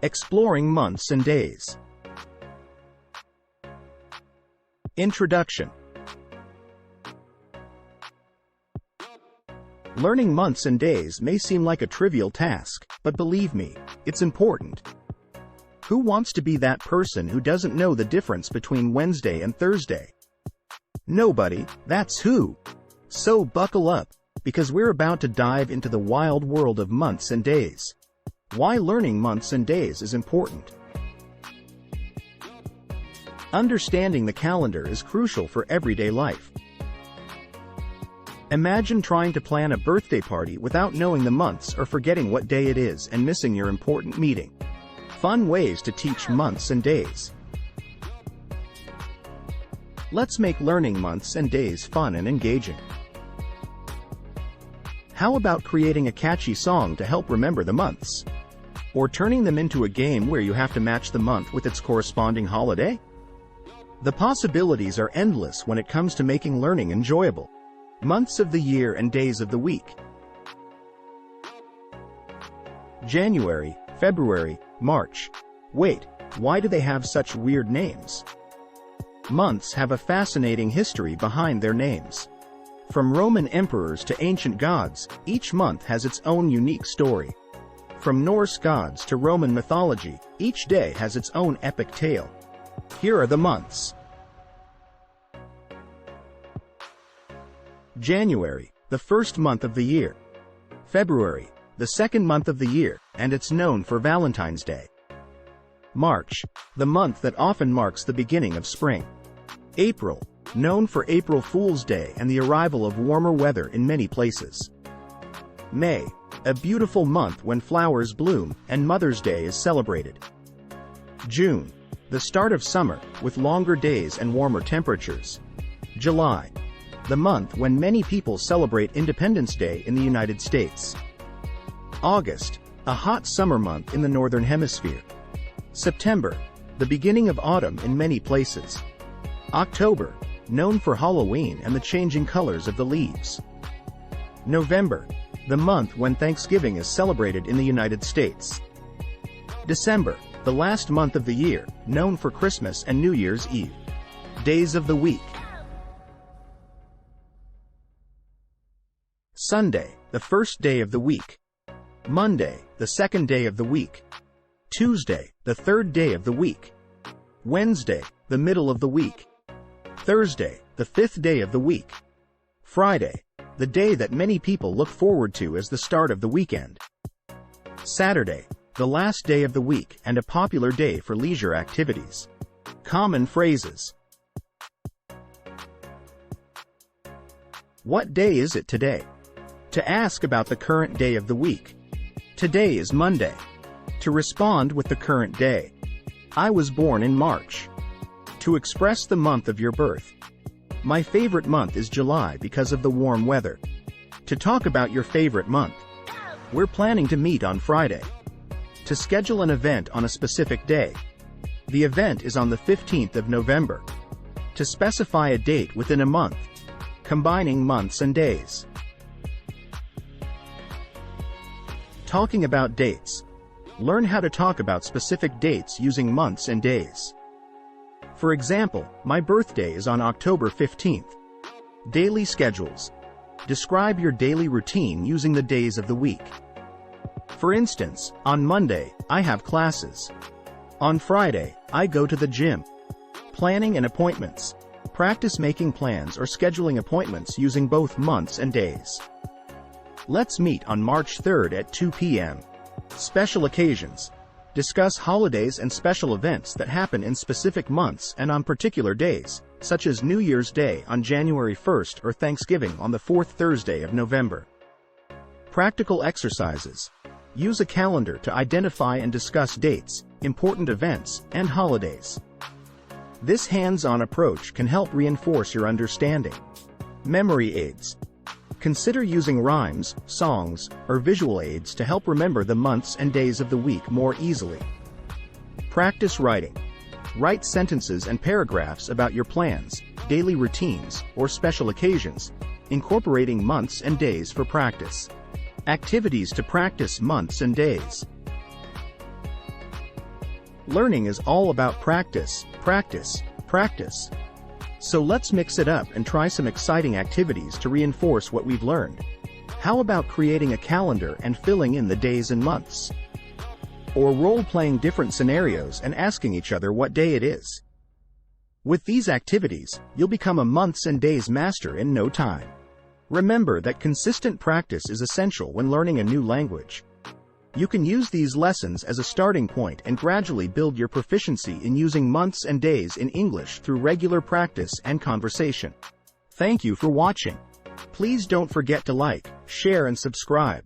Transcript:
Exploring months and days. Introduction. Learning months and days may seem like a trivial task, but believe me, it's important. Who wants to be that person who doesn't know the difference between Wednesday and Thursday? Nobody, that's who. So buckle up, because we're about to dive into the wild world of months and days. Why learning months and days is important. Understanding the calendar is crucial for everyday life. Imagine trying to plan a birthday party without knowing the months or forgetting what day it is and missing your important meeting. Fun ways to teach months and days. Let's make learning months and days fun and engaging. How about creating a catchy song to help remember the months? Or turning them into a game where you have to match the month with its corresponding holiday? The possibilities are endless when it comes to making learning enjoyable. Months of the year and days of the week. January, February, March. Wait, why do they have such weird names? Months have a fascinating history behind their names. From Roman emperors to ancient gods, each month has its own unique story. From Norse gods to Roman mythology, each day has its own epic tale. Here are the months. January, the first month of the year. February, the second month of the year, and it's known for Valentine's Day. March, the month that often marks the beginning of spring. April, known for April Fool's Day and the arrival of warmer weather in many places. May, a beautiful month when flowers bloom and Mother's Day is celebrated. June, the start of summer, with longer days and warmer temperatures. July, the month when many people celebrate Independence Day in the United States. August, a hot summer month in the Northern Hemisphere. September, the beginning of autumn in many places. October, known for Halloween and the changing colors of the leaves. November, the month when Thanksgiving is celebrated in the United States. December, the last month of the year, known for Christmas and New Year's Eve. Days of the week. Sunday, the first day of the week. Monday, the second day of the week. Tuesday, the third day of the week. Wednesday, the middle of the week. Thursday, the fifth day of the week. Friday, the day that many people look forward to as the start of the weekend. Saturday, the last day of the week and a popular day for leisure activities. Common phrases. What day is it today? To ask about the current day of the week. Today is Monday. To respond with the current day. I was born in March. To express the month of your birth. My favorite month is July because of the warm weather. To talk about your favorite month. We're planning to meet on Friday. To schedule an event on a specific day. The event is on the 15th of November. To specify a date within a month. Combining months and days. Talking about dates. Learn how to talk about specific dates using months and days. For example, my birthday is on October 15th. Daily schedules. Describe your daily routine using the days of the week. For instance, on Monday, I have classes. On Friday, I go to the gym. Planning and appointments. Practice making plans or scheduling appointments using both months and days. Let's meet on March 3rd at 2 p.m. Special occasions. Discuss holidays and special events that happen in specific months and on particular days, such as New Year's Day on January 1st or Thanksgiving on the fourth Thursday of November. Practical exercises. Use a calendar to identify and discuss dates, important events, and holidays. This hands-on approach can help reinforce your understanding. Memory aids. Consider using rhymes, songs, or visual aids to help remember the months and days of the week more easily. Practice writing. Write sentences and paragraphs about your plans, daily routines, or special occasions, incorporating months and days for practice. Activities to practice months and days. Learning is all about practice, practice, practice. So let's mix it up and try some exciting activities to reinforce what we've learned. How about creating a calendar and filling in the days and months? Or role-playing different scenarios and asking each other what day it is. With these activities, you'll become a months and days master in no time. Remember that consistent practice is essential when learning a new language. You can use these lessons as a starting point and gradually build your proficiency in using months and days in English through regular practice and conversation. Thank you for watching. Please don't forget to like, share and subscribe.